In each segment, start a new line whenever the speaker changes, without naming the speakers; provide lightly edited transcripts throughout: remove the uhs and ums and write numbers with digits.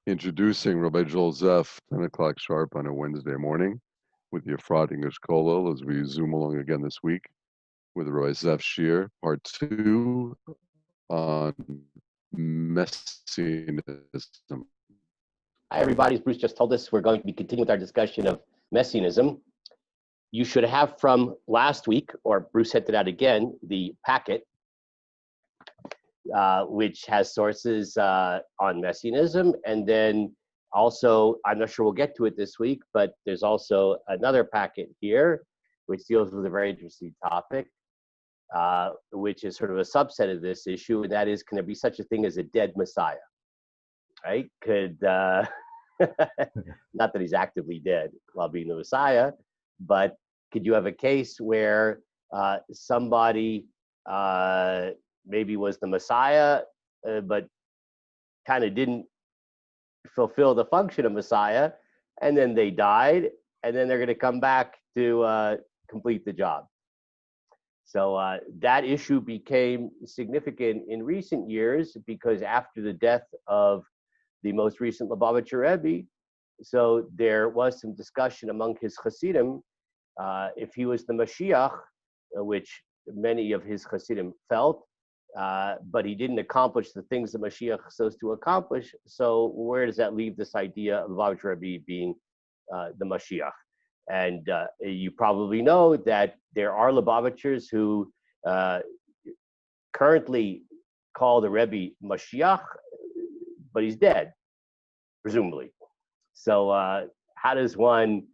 Introducing Rabbi Zeff, 10 o'clock sharp on a Wednesday morning with the Efrat English Kollel as we zoom along again this week with Rabbi Zeff Shir, part 2 on messianism.
Hi, everybody. As Bruce just told us, we're going to be continuing with our discussion of messianism. You should have from last week, or Bruce sent it out again, the packet, which has sources on messianism. And then also, I'm not sure we'll get to it this week, but there's also another packet here, which deals with a very interesting topic, which is sort of a subset of this issue. And that is, can there be such a thing as a dead Messiah? Right? Could, not that he's actively dead while being the Messiah, but could you have a case where somebody maybe was the Messiah, but kind of didn't fulfill the function of Messiah, and then they died, and then they're going to come back to complete the job? So that issue became significant in recent years because after the death of the most recent Lubavitcher Rebbe, so there was some discussion among his Hasidim if he was the Mashiach, which many of his Hasidim felt, but he didn't accomplish the things the Mashiach is supposed to accomplish. So where does that leave this idea of Lubavitcher Rebbe being the Mashiach? And you probably know that there are Lubavitchers who currently call the Rebbe Mashiach, but he's dead, presumably. So how does one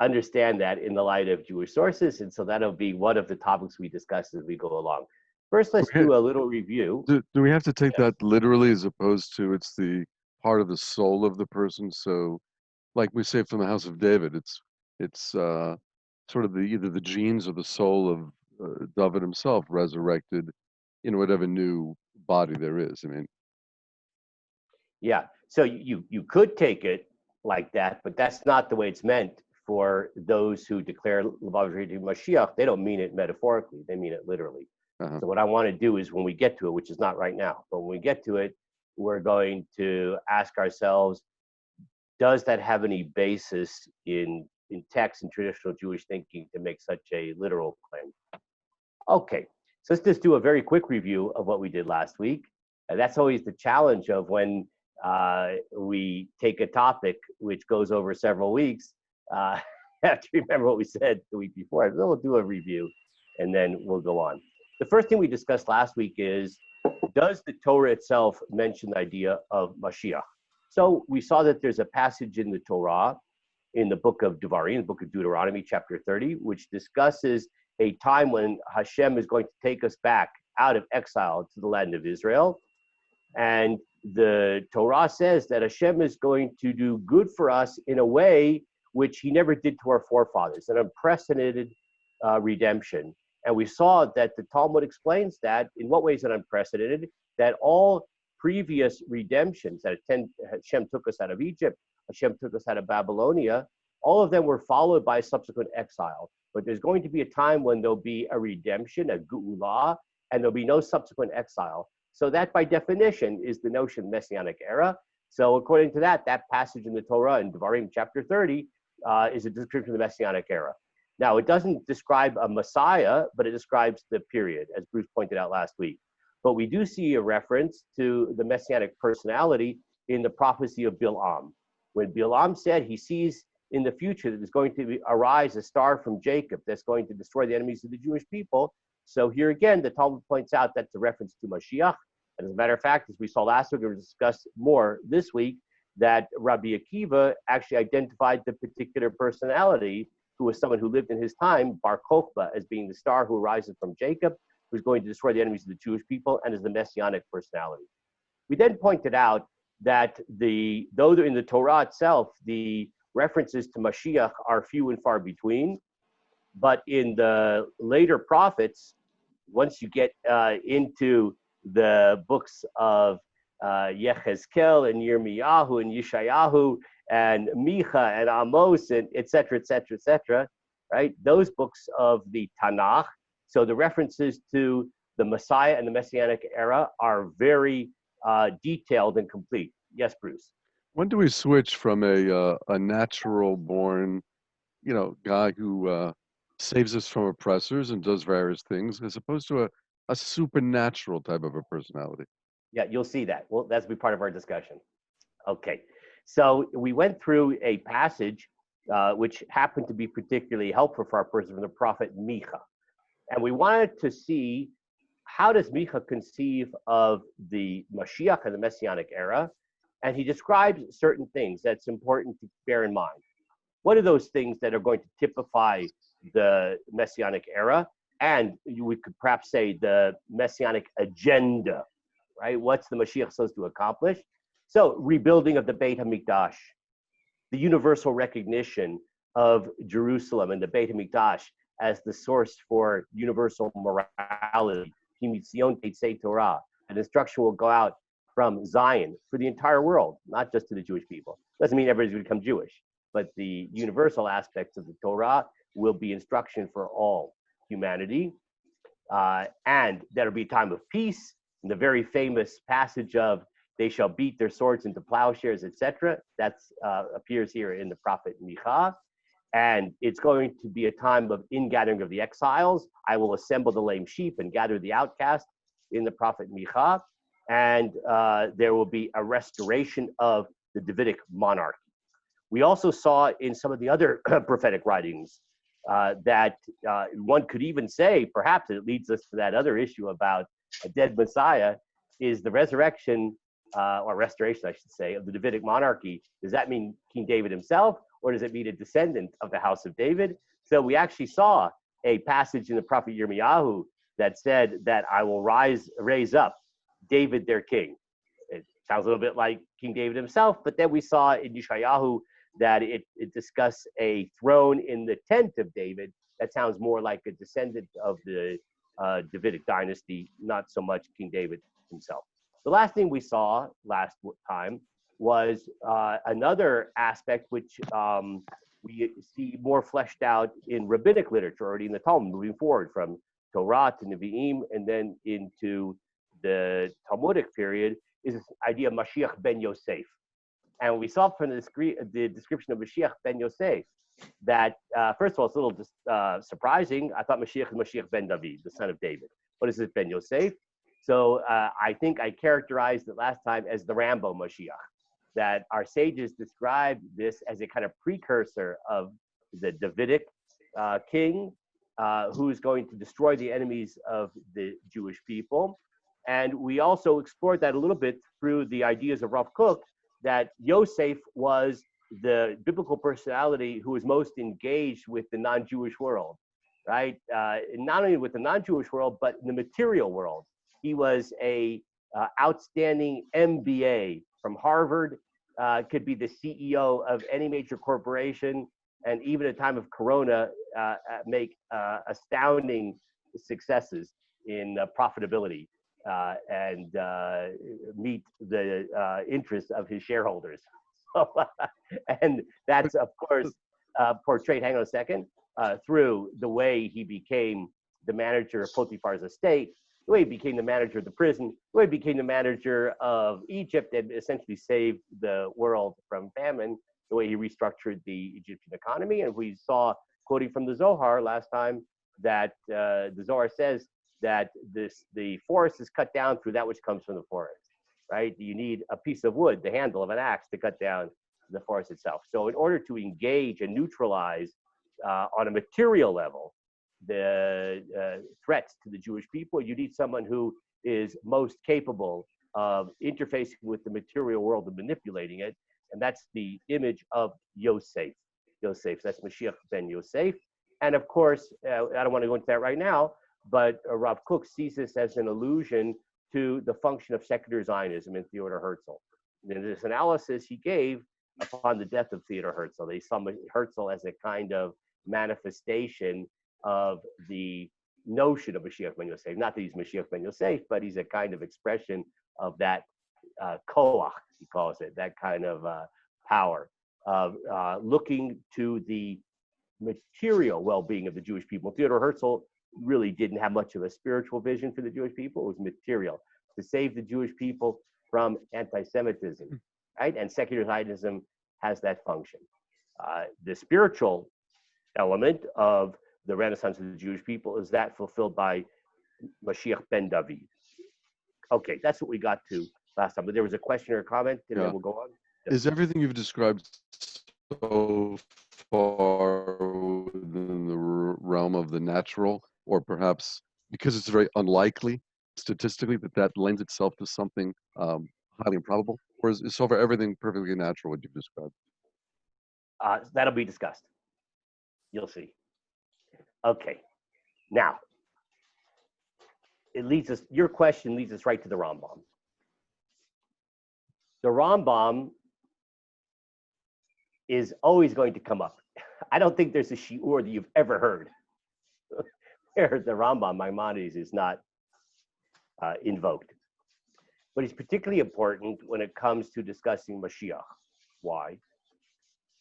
understand that in the light of Jewish sources? And so that'll be one of the topics we discuss as we go along. First, let's do a little review.
Do we have to take that literally as opposed to it's the part of the soul of the person? So, like we say from the House of David, it's sort of either the genes or the soul of David himself resurrected in whatever new body there is. I mean,
yeah. So you could take it like that, but that's not the way it's meant for those who declare Lubavitcher Mashiach. They don't mean it metaphorically; they mean it literally. So what I want to do is, when we get to it, which is not right now, but when we get to it, we're going to ask ourselves, does that have any basis in text and traditional Jewish thinking to make such a literal claim? Okay, so let's just do a very quick review of what we did last week. And that's always the challenge of when we take a topic which goes over several weeks. I have to remember what we said the week before. So we'll do a review and then we'll go on. The first thing we discussed last week is, does the Torah itself mention the idea of Mashiach? So we saw that there's a passage in the Torah, in the book of Devarim, the book of Deuteronomy, chapter 30, which discusses a time when Hashem is going to take us back out of exile to the land of Israel. And the Torah says that Hashem is going to do good for us in a way which he never did to our forefathers, an unprecedented redemption. And we saw that the Talmud explains that. In what ways is it unprecedented? That all previous redemptions, that Hashem took us out of Egypt, Hashem took us out of Babylonia, all of them were followed by subsequent exile. But there's going to be a time when there'll be a redemption, a geula, and there'll be no subsequent exile. So that, by definition, is the notion of messianic era. So according to that, that passage in the Torah in Devarim chapter 30 is a description of the messianic era. Now, it doesn't describe a Messiah, but it describes the period, as Bruce pointed out last week. But we do see a reference to the messianic personality in the prophecy of Bilam. When Bilam said he sees in the future that there's going to arise a star from Jacob that's going to destroy the enemies of the Jewish people. So here again, the Talmud points out that's a reference to Mashiach. And as a matter of fact, as we saw last week, we're going to discuss more this week, that Rabbi Akiva actually identified the particular personality who was someone who lived in his time, Bar Kokhba, as being the star who arises from Jacob, who's going to destroy the enemies of the Jewish people, and is the messianic personality. We then pointed out that though in the Torah itself, the references to Mashiach are few and far between, but in the later prophets, once you get into the books of Yechezkel and Yirmiyahu and Yeshayahu and Micha and Amos and et cetera, right? Those books of the Tanach. So the references to the Messiah and the Messianic era are very detailed and complete. Yes, Bruce?
When do we switch from a natural born, guy who saves us from oppressors and does various things, as opposed to a supernatural type of a personality?
Yeah, you'll see that. Well, that's be part of our discussion. Okay, so we went through a passage which happened to be particularly helpful for our person from the prophet Micha. And we wanted to see how does Micha conceive of the Mashiach and the messianic era. And he describes certain things that's important to bear in mind. What are those things that are going to typify the messianic era? And we could perhaps say the messianic agenda, right? What's the Mashiach supposed to accomplish? So, rebuilding of the Beit HaMikdash, the universal recognition of Jerusalem and the Beit HaMikdash as the source for universal morality. Torah. An instruction will go out from Zion for the entire world, not just to the Jewish people. Doesn't mean everybody's going to become Jewish, but the universal aspects of the Torah will be instruction for all humanity. And there'll be a time of peace. In the very famous passage of they shall beat their swords into plowshares, etc. That appears here in the prophet Micha. And it's going to be a time of ingathering of the exiles. I will assemble the lame sheep and gather the outcast in the prophet Micha. And there will be a restoration of the Davidic monarchy. We also saw in some of the other prophetic writings that one could even say, perhaps it leads us to that other issue about a dead Messiah, is the resurrection or restoration, I should say, of the Davidic monarchy. Does that mean King David himself, or does it mean a descendant of the house of David? So we actually saw a passage in the prophet Yirmiyahu that said that I will raise up David their king. It sounds a little bit like King David himself, but then we saw in Yeshayahu that it discussed a throne in the tent of David. That sounds more like a descendant of the Davidic dynasty, not so much King David himself. The last thing we saw last time was another aspect which we see more fleshed out in rabbinic literature already in the Talmud, moving forward from Torah to Nevi'im and then into the Talmudic period, is this idea of Mashiach ben Yosef. And we saw from the description of Mashiach ben Yosef that, first of all, it's a little surprising. I thought Mashiach is Mashiach ben David, the son of David. What is it, ben Yosef? So I think I characterized it last time as the Rambo Mashiach, that our sages describe this as a kind of precursor of the Davidic king who's going to destroy the enemies of the Jewish people. And we also explored that a little bit through the ideas of Rav Kook, that Yosef was the biblical personality who was most engaged with the non-Jewish world, right? Not only with the non-Jewish world, but in the material world. He was a outstanding MBA from Harvard, could be the CEO of any major corporation, and even at a time of Corona, make astounding successes in profitability and meet the interests of his shareholders. And that's, of course, portrayed, hang on a second, through the way he became the manager of Potiphar's estate, the way he became the manager of the prison, the way he became the manager of Egypt and essentially saved the world from famine, the way he restructured the Egyptian economy. And we saw, quoting from the Zohar last time, that the Zohar says that the forest is cut down through that which comes from the forest, right? You need a piece of wood, the handle of an axe, to cut down the forest itself. So in order to engage and neutralize on a material level the threats to the Jewish people, you need someone who is most capable of interfacing with the material world and manipulating it. And that's the image of Yosef. Yosef, that's Mashiach ben Yosef. And of course, I don't want to go into that right now, but Rav Kook sees this as an allusion to the function of secular Zionism in Theodor Herzl. In this analysis he gave upon the death of Theodor Herzl, they saw Herzl as a kind of manifestation of the notion of Mashiach ben Yosef. Not that he's Mashiach ben Yosef, but he's a kind of expression of that koach, he calls it, that kind of power of looking to the material well-being of the Jewish people. Theodor Herzl really didn't have much of a spiritual vision for the Jewish people. It was material, to save the Jewish people from anti-Semitism, right? And secular Zionism has that function. The spiritual element of the Renaissance of the Jewish people is that fulfilled by Mashiach ben David. Okay, that's what we got to last time. But there was a question or a comment, and
Yeah.
then we'll go on.
Is everything you've described so far within the realm of the natural, or perhaps because it's very unlikely statistically that lends itself to something highly improbable? Or is so far everything perfectly natural what you've described?
That'll be discussed. You'll see. Okay. Now, your question leads us right to the Rambam. The Rambam is always going to come up. I don't think there's a shiur that you've ever heard where the Rambam, Maimonides, is not invoked. But it's particularly important when it comes to discussing Mashiach. Why?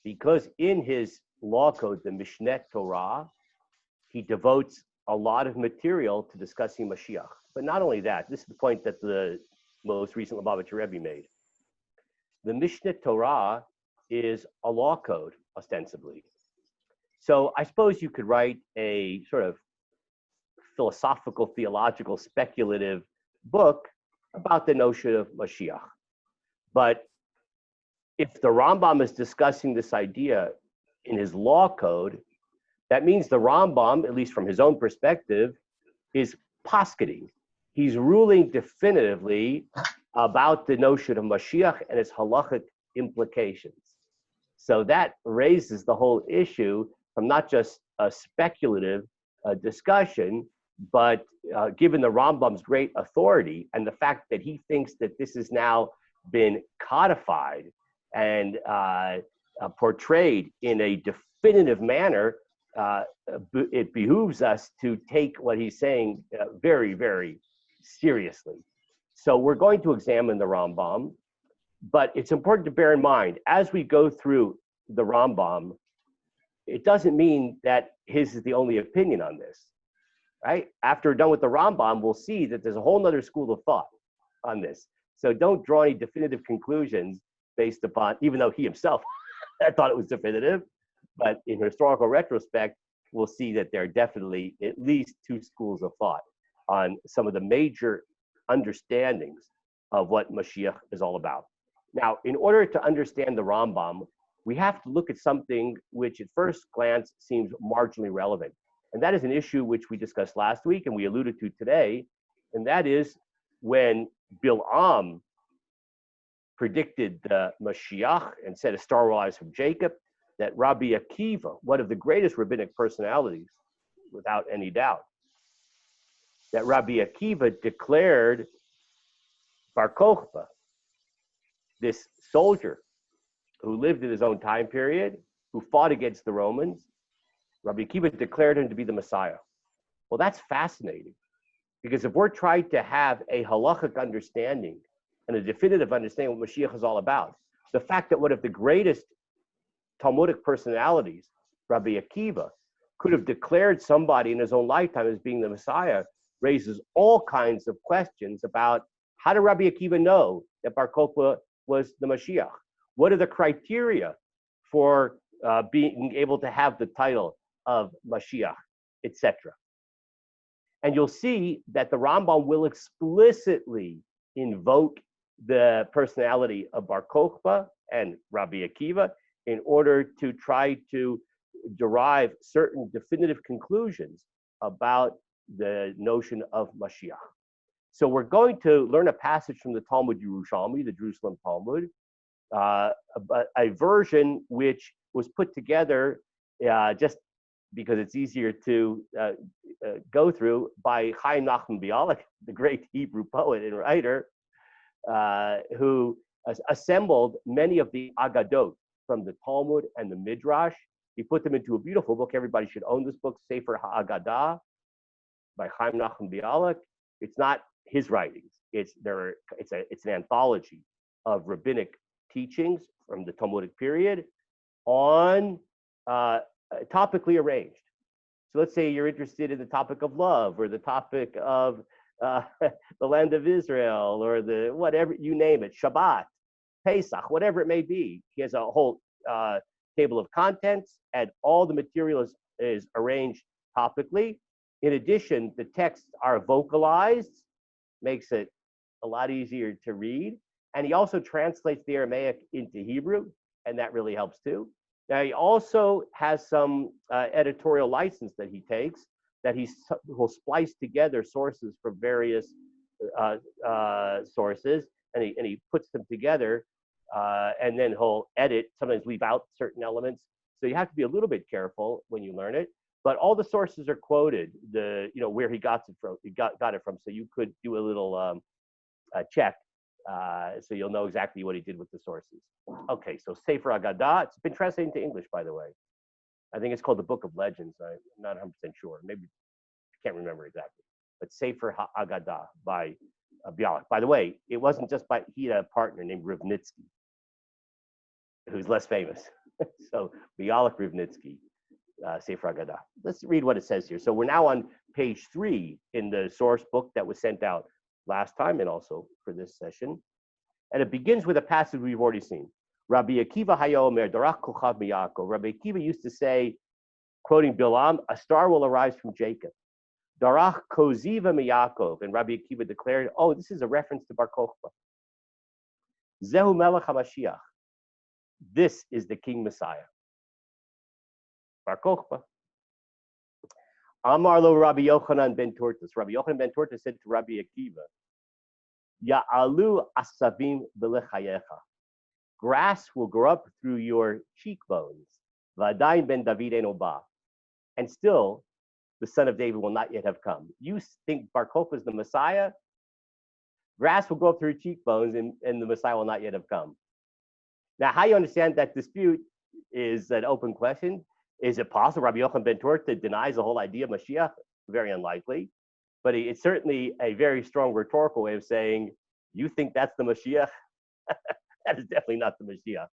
Because in his law code, the Mishneh Torah, he devotes a lot of material to discussing Mashiach. But not only that, this is the point that the most recent Lubavitcher Rebbe made. The Mishneh Torah is a law code, ostensibly. So I suppose you could write a sort of philosophical, theological, speculative book about the notion of Mashiach. But if the Rambam is discussing this idea in his law code, that means the Rambam, at least from his own perspective, is posketing. He's ruling definitively about the notion of Mashiach and its halachic implications. So that raises the whole issue from not just a speculative discussion, but given the Rambam's great authority and the fact that he thinks that this has now been codified and portrayed in a definitive manner, it behooves us to take what he's saying very, very seriously. So we're going to examine the Rambam, but it's important to bear in mind, as we go through the Rambam, it doesn't mean that his is the only opinion on this, right? After we're done with the Rambam, we'll see that there's a whole other school of thought on this. So don't draw any definitive conclusions based upon, even though he himself thought it was definitive, but in historical retrospect, we'll see that there are definitely at least two schools of thought on some of the major understandings of what Mashiach is all about. Now, in order to understand the Rambam, we have to look at something which at first glance seems marginally relevant. And that is an issue which we discussed last week and we alluded to today. And that is when Bil'am predicted the Mashiach and said a star will rise from Jacob, that Rabbi Akiva, one of the greatest rabbinic personalities, without any doubt, that Rabbi Akiva declared Bar Kokhba, this soldier who lived in his own time period, who fought against the Romans, Rabbi Akiva declared him to be the Messiah. Well, that's fascinating, because if we're trying to have a halachic understanding and a definitive understanding of what Mashiach is all about, the fact that one of the greatest Talmudic personalities, Rabbi Akiva, could have declared somebody in his own lifetime as being the Messiah raises all kinds of questions about how did Rabbi Akiva know that Bar Kokhba was the Mashiach? What are the criteria for being able to have the title of Mashiach, etc.? And you'll see that the Rambam will explicitly invoke the personality of Bar Kokhba and Rabbi Akiva in order to try to derive certain definitive conclusions about the notion of Mashiach. So we're going to learn a passage from the Talmud Yerushalmi, the Jerusalem Talmud, a version which was put together just because it's easier to go through by Chaim Nachman Bialik, the great Hebrew poet and writer, who assembled many of the Agadot from the Talmud and the Midrash. He put them into a beautiful book. Everybody should own this book, Sefer HaAgadah by Chaim Nachman Bialik. It's not his writings. It's an anthology of rabbinic teachings from the Talmudic period on topically arranged. So let's say you're interested in the topic of love or the topic of the land of Israel or the whatever, you name it, Shabbat. Pesach, whatever it may be. He has a whole table of contents, and all the material is arranged topically. In addition, the texts are vocalized, makes it a lot easier to read. And he also translates the Aramaic into Hebrew, and that really helps too. Now, he also has some editorial license that he takes, that will splice together sources from various sources, and he puts them together, and then he'll edit, sometimes leave out certain elements. So you have to be a little bit careful when you learn it. But all the sources are quoted, where he got it from. So you could do a little check, so you'll know exactly what he did with the sources. Okay, so Sefer Agadah, it's been translated into English, by the way. I think it's called the Book of Legends. I'm not 100% sure. Maybe I can't remember exactly. But Sefer Agadah by Bialik. By the way, it wasn't just by, he had a partner named Rivnitsky, who's less famous. So Bialik Rivnitsky, Sefer Agadah. Let's read what it says here. So we're now on page 3 in the source book that was sent out last time and also for this session. And it begins with a passage we've already seen. Rabbi Akiva Hayomer, Darach Kochav Miyakov. Rabbi Akiva used to say, quoting Bilam, a star will arise from Jacob. Darach Koziva Miyakov. And Rabbi Akiva declared, oh, this is a reference to Bar Kokhba. Zehu Melech HaMashiach. This is the King Messiah. Bar Kokhba. Amar lo Rabbi Yochanan ben Tortas. Rabbi Yochanan ben Tortas said to Rabbi Akiva, Ya'alu asavim b'lechayecha. Grass will grow up through your cheekbones. V'adayin ben David ein oba. And still, the son of David will not yet have come. You think Bar Kokhba is the Messiah? Grass will go up through your cheekbones, and the Messiah will not yet have come. Now, how you understand that dispute is an open question. Is it possible Rabbi Yochanan ben Torta denies the whole idea of Mashiach? Very unlikely. But it's certainly a very strong rhetorical way of saying, you think that's the Mashiach? That is definitely not the Mashiach.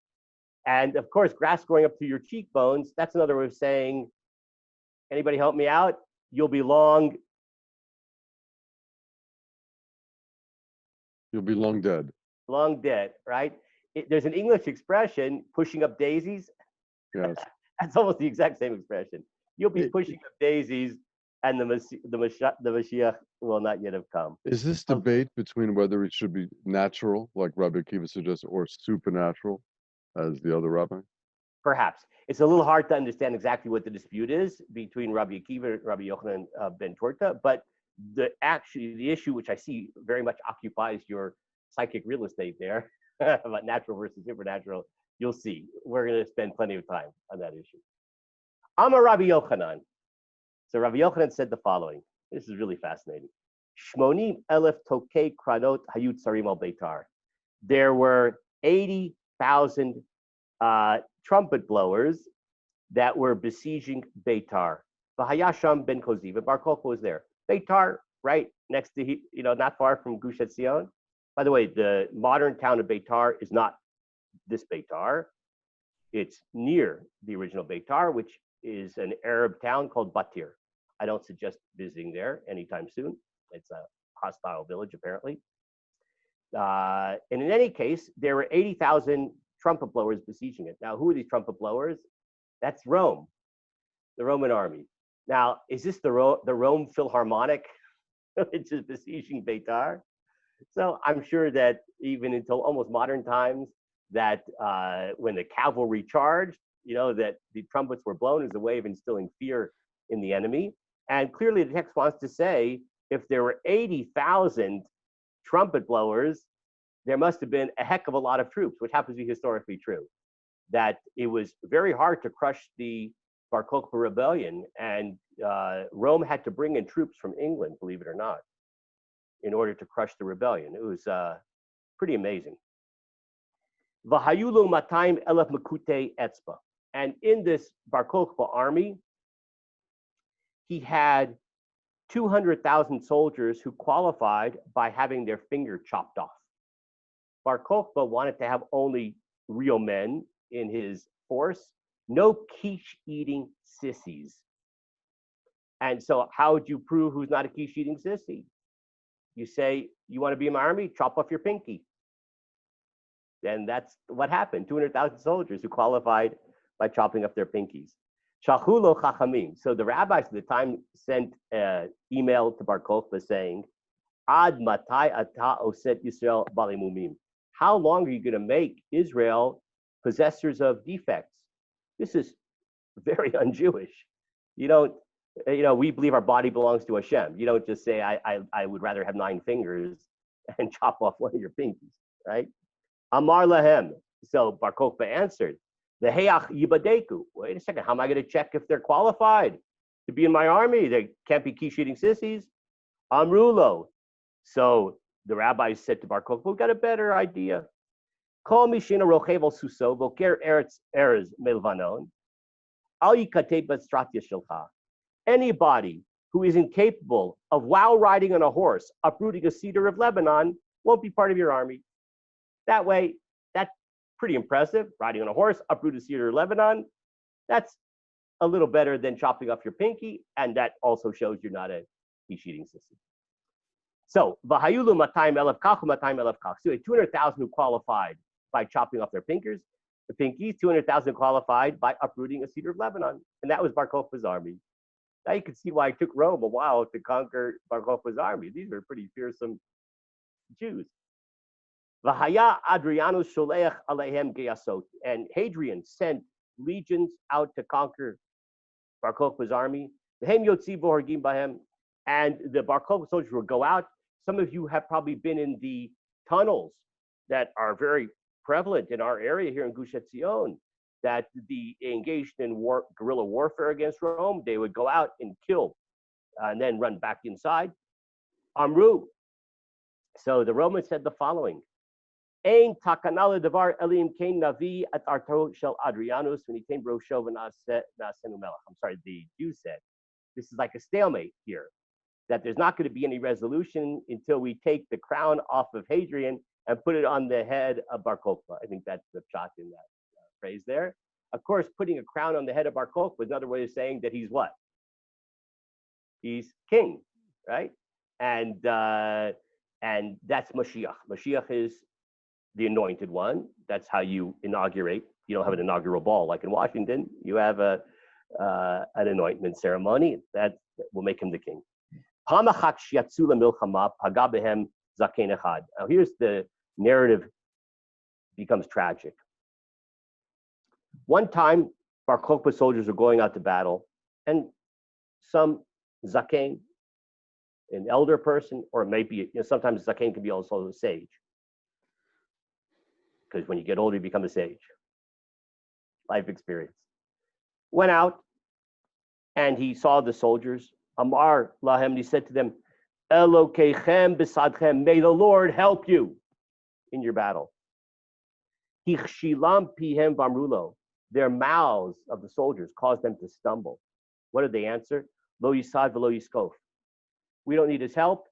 And of course, grass growing up through your cheekbones, that's another way of saying, anybody help me out? You'll be long.
You'll be long dead.
Long dead, right? There's an English expression, pushing up daisies.
Yes.
That's almost the exact same expression. You'll be pushing up daisies, and the Mashiach will not yet have come.
Is this debate between whether it should be natural, like Rabbi Akiva suggests, or supernatural, as the other rabbi?
Perhaps. It's a little hard to understand exactly what the dispute is between Rabbi Akiva and Rabbi Yochanan ben Torta, but the issue which I see very much occupies your psychic real estate there, about natural versus supernatural, you'll see. We're going to spend plenty of time on that issue. Amar Rabbi Yochanan. So Rabbi Yochanan said the following. This is really fascinating. Shmonim elef tokei kranot hayut sarim al beitar. There were 80,000 trumpet blowers that were besieging Beitar. V'hayasham ben Koziv. Bar Kokhba was there. Beitar, right next to, not far from Gush Etzion. By the way, the modern town of Beitar is not this Beitar. It's near the original Beitar, which is an Arab town called Batir. I don't suggest visiting there anytime soon. It's a hostile village, apparently. And in any case, there were 80,000 trumpet blowers besieging it. Now, who are these trumpet blowers? That's Rome, the Roman army. Now, is this the Rome Philharmonic, which is besieging Beitar? So I'm sure that even until almost modern times, that when the cavalry charged, that the trumpets were blown as a way of instilling fear in the enemy. And clearly the text wants to say, if there were 80,000 trumpet blowers, there must have been a heck of a lot of troops, which happens to be historically true. That it was very hard to crush the Bar Kokhba rebellion, and Rome had to bring in troops from England, believe it or not, in order to crush the rebellion. It was pretty amazing. V'hayulu matayim elef mekute etzba. And in this Bar Kokhba army, he had 200,000 soldiers who qualified by having their finger chopped off. Bar Kokhba wanted to have only real men in his force, no quiche-eating sissies. And so how would you prove who's not a quiche-eating sissy? You say, you want to be in my army? Chop off your pinky. And that's what happened. 200,000 soldiers who qualified by chopping up their pinkies. Shachulo chachamim. So the rabbis at the time sent an email to Bar Kokhba saying, Ad matai ata oset Yisrael balimumim. How long are you going to make Israel possessors of defects? This is very un-Jewish. You don't, we believe our body belongs to Hashem. You don't just say, I would rather have 9 fingers and chop off one of your pinkies, right? Amar lahem. So Bar Kokhba answered, the heyach yibadeku. Wait a second, how am I going to check if they're qualified to be in my army? They can't be quiche-eating sissies. Amrulo. So the rabbis said to Bar Kokhba, we've got a better idea. Kol mishina rochev suso voker eretz erez melvanon. Al yikateh b'stratya shelcha. Anybody who is incapable of, while riding on a horse, uprooting a cedar of Lebanon won't be part of your army. That way, that's pretty impressive. Riding on a horse, uproot a cedar of Lebanon, that's a little better than chopping off your pinky, and that also shows you're not a quiche-eating sissy. So, v'hayulu matayim elef kach, matayim elef kach. So 200,000 who qualified by chopping off their pinkies, 200,000 qualified by uprooting a cedar of Lebanon. And that was Bar Kokhba's army. Now you can see why it took Rome a while to conquer Bar Kokhba's army. These were pretty fearsome Jews. V'haya Adrianus sholeach alehem geyasot. And Hadrian sent legions out to conquer Bar Kokhba's army. V'hem yotzi v'horgim bahem. And the Bar Kokhba soldiers would go out. Some of you have probably been in the tunnels that are very prevalent in our area here in Gush Etzion, that the engaged in guerrilla warfare against Rome. They would go out and kill and then run back inside. Amru. So the Romans said the following. Ein takanala devar elim kain navi at arto shel Adrianus when he came rosho v'nasenu melech. I'm sorry, the Jews said, this is like a stalemate here, that there's not going to be any resolution until we take the crown off of Hadrian and put it on the head of Bar Kokhba. I think that's the shot in that phrase there. Of course, putting a crown on the head of Bar Kokhba is another way of saying that he's what? He's king, right? And that's Mashiach. Mashiach is the anointed one. That's how you inaugurate. You don't have an inaugural ball like in Washington. You have an anointment ceremony that will make him the king. Now here's the narrative becomes tragic. One time, Bar Kokhba soldiers were going out to battle, and some zaken, an elder person, or maybe sometimes zaken can be also a sage, because when you get older, you become a sage. Life experience. Went out, and he saw the soldiers. Amar lahem, he said to them, Elokeichem besadchem, may the Lord help you in your battle. Hichshilam pihem vamrulo, their mouths of the soldiers caused them to stumble. What did they answer? Lo yisad v'lo yiskof. We don't need his help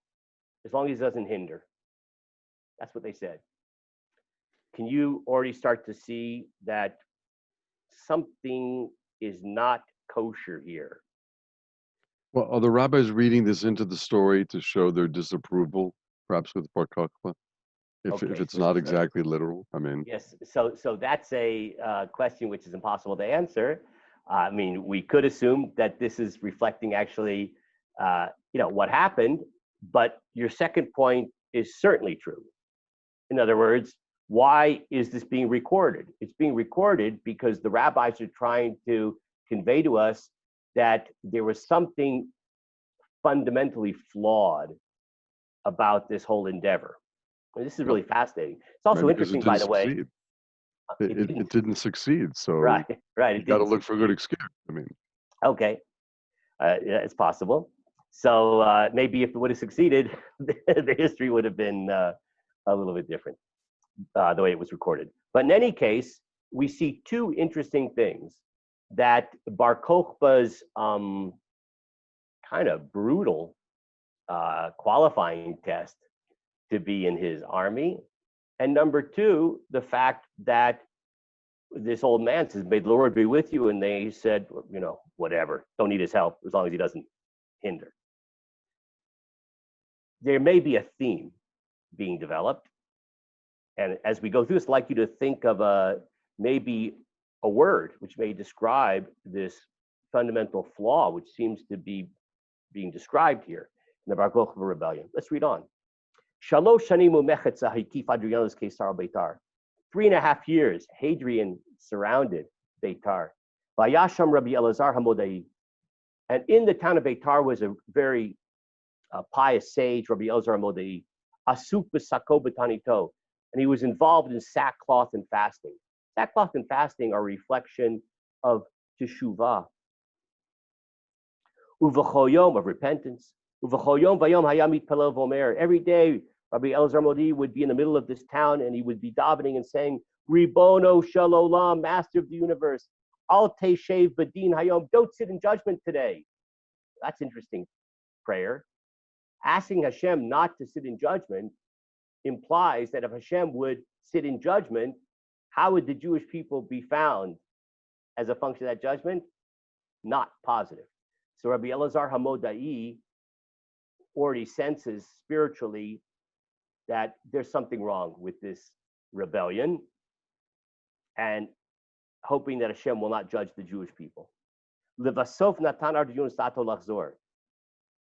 as long as he doesn't hinder. That's what they said. Can you already start to see that something is not kosher here?
Well, are the rabbis reading this into the story to show their disapproval, perhaps with Bar Kokhba, if it's not exactly literal? I mean,
yes. So that's a question which is impossible to answer. I mean, we could assume that this is reflecting actually, what happened. But your second point is certainly true. In other words, why is this being recorded? It's being recorded because the rabbis are trying to convey to us that there was something fundamentally flawed about this whole endeavor. And this is really fascinating. It's also interesting, by the way.
It didn't succeed, so
right.
You got to look for a good excuse. I mean,
okay, yeah, it's possible. So maybe if it would have succeeded, the history would have been a little bit different, the way it was recorded. But in any case, we see two interesting things. That Bar Kokhba's kind of brutal qualifying test to be in his army. And number two, the fact that this old man says, may the Lord be with you. And they said, whatever, don't need his help as long as he doesn't hinder. There may be a theme being developed. And as we go through this, I'd like you to think of maybe a word which may describe this fundamental flaw, which seems to be being described here in the Bar Kokhba rebellion. Let's read on. 3.5 years, Hadrian surrounded Beitar. Vayasham Rabbi Elazar Hamodai. And in the town of Beitar was a very pious sage, Rabbi Elazar Hamodai. Asuk b'sako b'tanito. And he was involved in sackcloth and fasting. Sackcloth and fasting are a reflection of teshuvah. Uvachoyom, of repentance. Uvachoyom vayom hayamit pelel vomer. Every day, Rabbi Elazar Modi would be in the middle of this town and he would be davening and saying, Ribono shel olam, master of the universe, al teshev badin hayom, don't sit in judgment today. That's interesting prayer. Asking Hashem not to sit in judgment implies that if Hashem would sit in judgment, how would the Jewish people be found as a function of that judgment? Not positive. So Rabbi Elazar Hamodai already senses spiritually that there's something wrong with this rebellion and hoping that Hashem will not judge the Jewish people. Levasof natan Arjun sato lachzor.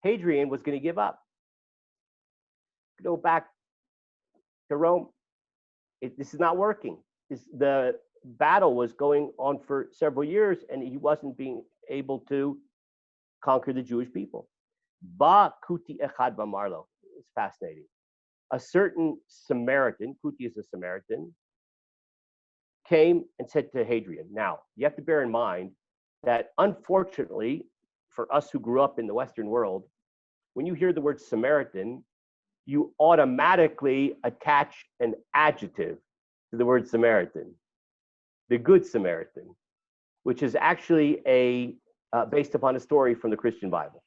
Hadrian was going to give up. Go back to Rome. This is not working. The battle was going on for several years and he wasn't being able to conquer the Jewish people. Ba kuti echad b'marlo. It's fascinating. A certain Samaritan, Kuti is a Samaritan, came and said to Hadrian. Now, you have to bear in mind that unfortunately, for us who grew up in the Western world, when you hear the word Samaritan, you automatically attach an adjective to the word Samaritan, the Good Samaritan, which is actually based upon a story from the Christian Bible.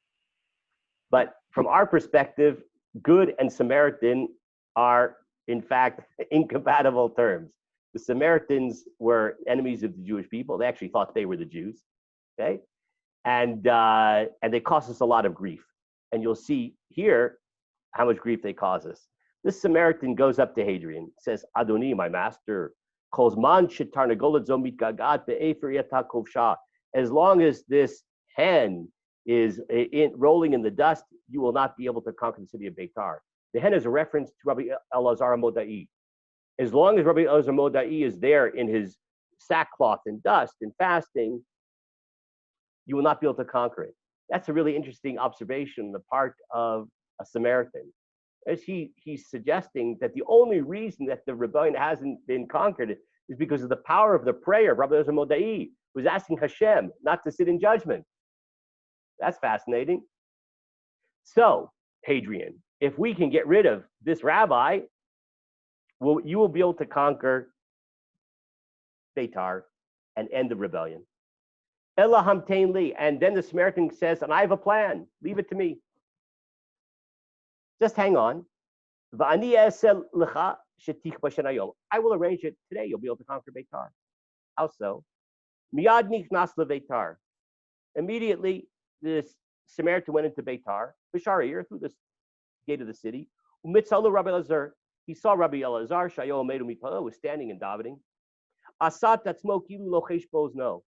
But from our perspective, good and Samaritan are, in fact, incompatible terms. The Samaritans were enemies of the Jewish people. They actually thought they were the Jews, okay? And they caused us a lot of grief. And you'll see here how much grief they cause us. This Samaritan goes up to Hadrian, says, Adoni, my master, as long as this hen is rolling in the dust, you will not be able to conquer the city of Beitar. The hen is a reference to Rabbi Elazar Modai. As long as Rabbi Elazar Modai is there in his sackcloth and dust and fasting, you will not be able to conquer it. That's a really interesting observation on the part of a Samaritan. As he's suggesting that the only reason that the rebellion hasn't been conquered is because of the power of the prayer. Rabbi Elazar Modai was asking Hashem not to sit in judgment. That's fascinating. So, Hadrian, if we can get rid of this rabbi, you will be able to conquer Beitar and end the rebellion. Ella hamtein li. And then the Samaritan says, and I have a plan. Leave it to me. Just hang on. I will arrange it today. You'll be able to conquer Beitar. How so? Miyad nichnas leVeitar. Immediately, this Samaritan went into Beitar, B'Sharir, through the gate of the city. Umitzalu Rabbi Elazar. He saw Rabbi Elazar, Shayo Medu Mitpalo, was standing and davening. Asat Tatzmo Kilu Lochesh Bozno.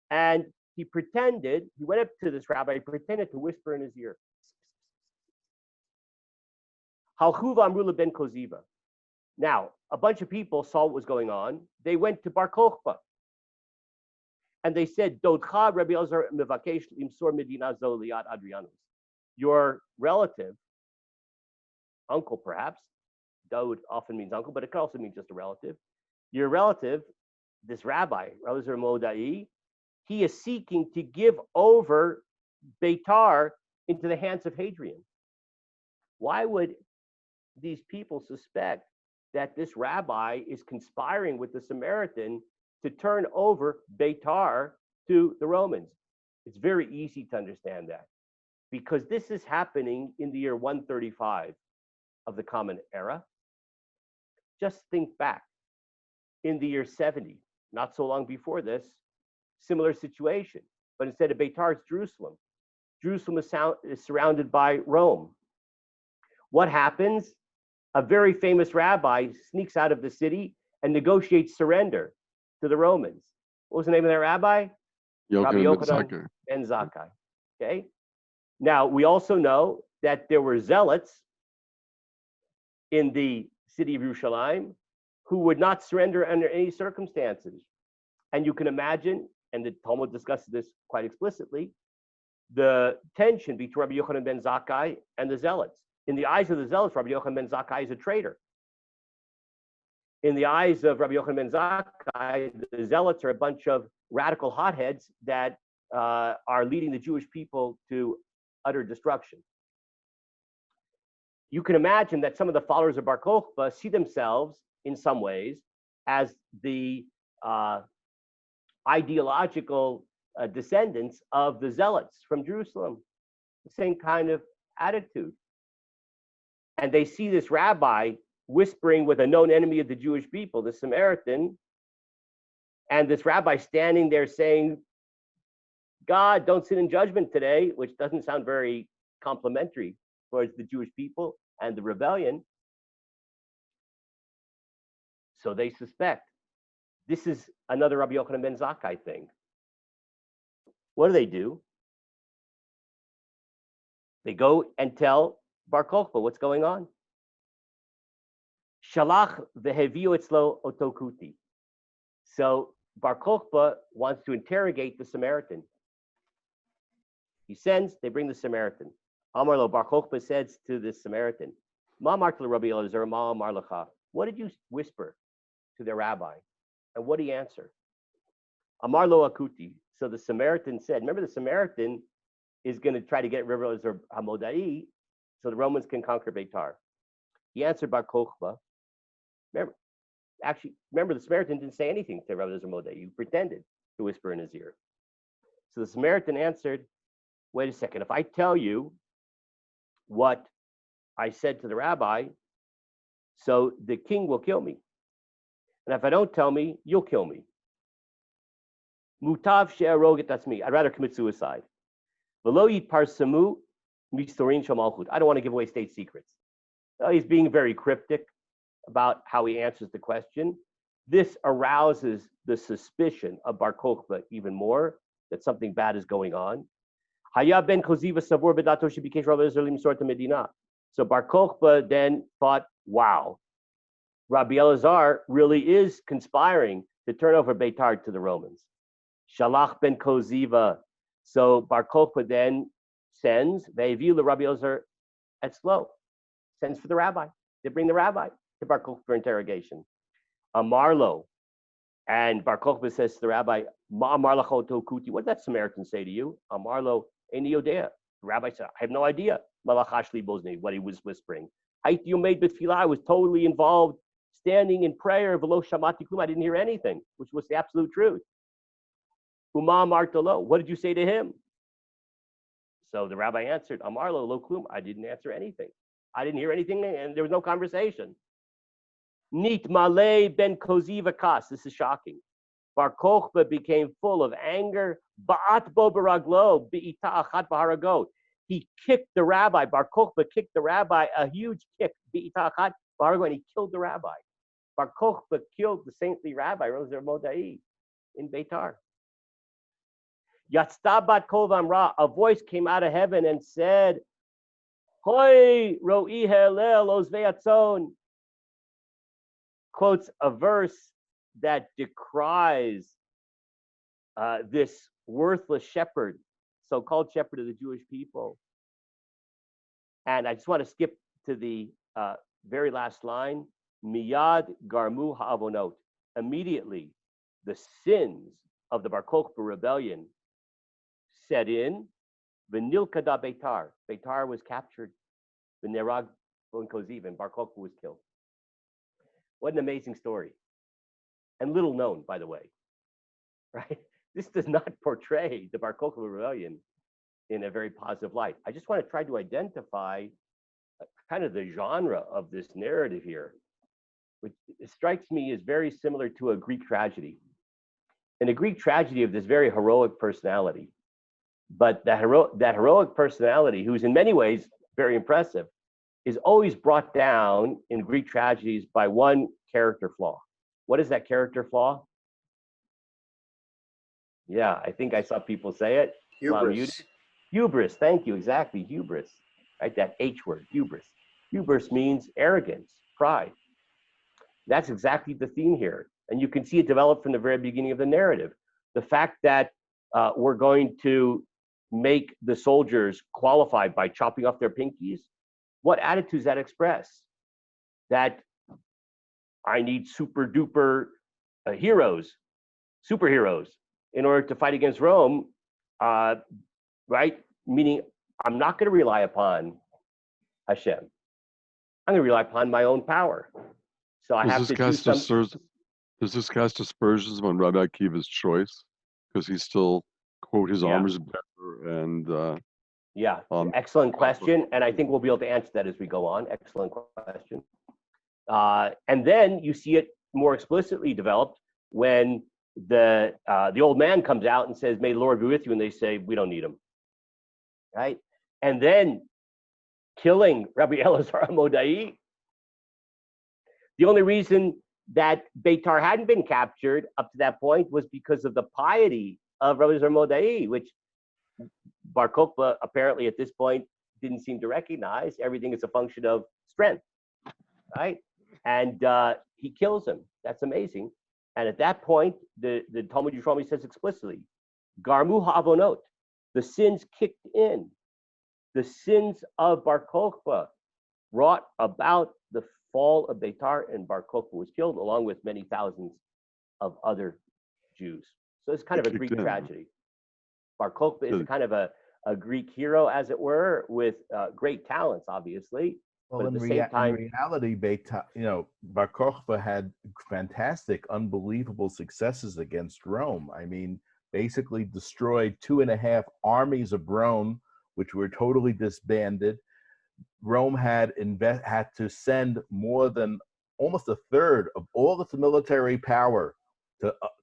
And he went up to this rabbi, he pretended to whisper in his ear. Halchuva Amrula ben Koziva. Now, a bunch of people saw what was going on. They went to Bar Kokhba. And they said, Dodcha Rabbi Elazar Mevakesh Limsor Medina Zo Liat Adrianus. Your relative, uncle perhaps, Dod often means uncle, but it could also mean just a relative. Your relative, this rabbi, Rabbi Elazar Modai, he is seeking to give over Beitar into the hands of Hadrian. Why would these people suspect that this rabbi is conspiring with the Samaritan to turn over Beitar to the Romans? It's very easy to understand that because this is happening in the year 135 of the Common Era. Just think back in the year 70, not so long before this, similar situation, but instead of Beitar, it's Jerusalem. Jerusalem is surrounded by Rome. What happens? a very famous rabbi sneaks out of the city and negotiates surrender to the Romans. What was the name of that rabbi? Rabbi
Yochanan ben
Yochanan
Zakkai.
ben Zakkai. Okay. Now, we also know that there were zealots in the city of Yerushalayim who would not surrender under any circumstances. And you can imagine, and the Talmud discusses this quite explicitly, the tension between Rabbi Yochanan ben Zakkai and the zealots. In the eyes of the zealots, Rabbi Yochanan ben Zakkai is a traitor. In the eyes of Rabbi Yochanan ben Zakkai, the zealots are a bunch of radical hotheads that are leading the Jewish people to utter destruction. You can imagine that some of the followers of Bar Kokhba see themselves in some ways as the ideological descendants of the zealots from Jerusalem, the same kind of attitude. And they see this rabbi whispering with a known enemy of the Jewish people, the Samaritan, and this rabbi standing there saying, God, don't sit in judgment today, which doesn't sound very complimentary towards the Jewish people and the rebellion. So they suspect this is another Rabbi Yochanan ben Zakkai thing. What do? They go and tell Bar Kokhba what's going on. Shalach v'heviu etzlo otokuti. So Bar Kokhba wants to interrogate the Samaritan. He sends, they bring the Samaritan. Amar lo, Bar Kokhba says to the Samaritan, Ma martel Rabbi Elazar, ma amar lecha. What did you whisper to the rabbi? And what did he answer? Amar lo akuti. So the Samaritan said, remember the Samaritan is going to try to get Rabbi Elazar Hamodai so the Romans can conquer Beitar. He answered Bar Kokhba. Remember the Samaritan didn't say anything to Rabbi Elazar Hamodai. He pretended to whisper in his ear. So the Samaritan answered, wait a second, if I tell you what I said to the rabbi, so the king will kill me. And if I don't tell me, you'll kill me. Mutav she'aroget, that's me. I'd rather commit suicide. V'lo yitparsamu mistorin shel malchut. I don't want to give away state secrets. He's being very cryptic about how he answers the question. This arouses the suspicion of Bar Kokhba even more, that something bad is going on. Haya ben koziva savur bedato shebikesh Rabbi Elazar limsor to Medina. So Bar Kokhba then thought, wow, Rabbi Elazar really is conspiring to turn over Beitar to the Romans. Shalach ben koziva. So Bar Kokhba then sends, ve'eviu Rabbi Elazar etzlo, sends for the rabbi. They bring the rabbi to Bar Kokhba for interrogation. Amarlo, and Bar Kokhba says to the rabbi, Ma amar lacha otokuti. What did that Samaritan say to you? Amarlo eini yodea. The rabbi said, I have no idea. Malachashli bozni, what he was whispering. Hait you made b'tfilah. I was totally involved, standing in prayer. V'lo shamati klum. I didn't hear anything, which was the absolute truth. Uma martalo. What did you say to him? So the rabbi answered, Amarlo lo klum. I didn't answer anything. I didn't hear anything, and there was no conversation. Nit malay ben koziva kas. This is shocking. Bar Kokhba became full of anger. Ba'at bo baraglo bi'ita achat b'haragot. He kicked the rabbi. Bar Kokhba kicked the rabbi a huge kick. Bi'ita achat b'haragot, and he killed the rabbi. Bar Kokhba killed the saintly rabbi, Elazar Modai, in Beitar. Yatzta bat kol v'amra. A voice came out of heaven and said, Hoi ro'i helel ozvei atzon. Quotes a verse that decries this worthless shepherd, so-called shepherd of the Jewish people. And I just want to skip to the very last line. Miyad garmu ha'avonot. Immediately, the sins of the Bar Kokhba rebellion set in. V'nilkada Beitar. Beitar was captured. V'nerag bon koziv, and Bar Kokhba was killed. What an amazing story. And little known, by the way, right? This does not portray the Bar Kokhba rebellion in a very positive light. I just want to try to identify kind of the genre of this narrative here, which strikes me as very similar to a Greek tragedy. In a Greek tragedy of this very heroic personality, but that heroic personality, who's in many ways very impressive, is always brought down in Greek tragedies by one character flaw. What is that character flaw? Yeah, I think I saw people say it.
Hubris.
Hubris, thank you, exactly, hubris, right? That H word, hubris. Hubris means arrogance, pride. That's exactly the theme here. And you can see it develop from the very beginning of the narrative. The fact that we're going to make the soldiers qualified by chopping off their pinkies, what attitudes that express? That I need super duper heroes, superheroes, in order to fight against Rome, right? Meaning, I'm not going to rely upon Hashem. I'm going to rely upon my own power. So I have to do some.
Does this cast aspersions on Rabbi Akiva's choice? Because he's still, quote, his armor is better and.
Yeah, excellent question. And I think we'll be able to answer that as we go on. Excellent question. And then you see it more explicitly developed when the old man comes out and says, "May the Lord be with you," and they say, "We don't need him." Right? And then killing Rabbi Elazar Amodai. The only reason that Beitar hadn't been captured up to that point was because of the piety of Rabbi Elazar Amodai, which Bar Kokhba apparently at this point didn't seem to recognize. Everything is a function of strength, right? And he kills him. That's amazing. And at that point, the Talmud Yerushalmi says explicitly, Garmu ha'avonot, the sins kicked in. The sins of Bar Kokhba brought about the fall of Beitar, and Bar Kokhba was killed along with many thousands of other Jews. So it's kind of a Greek tragedy. Bar Kokhba is kind of a Greek hero, as it were, with great talents, obviously.
Well, in reality, Beitar, Bar Kokhba had fantastic, unbelievable successes against Rome. I mean, basically destroyed 2.5 armies of Rome, which were totally disbanded. Rome had to send more than almost a third of all its military power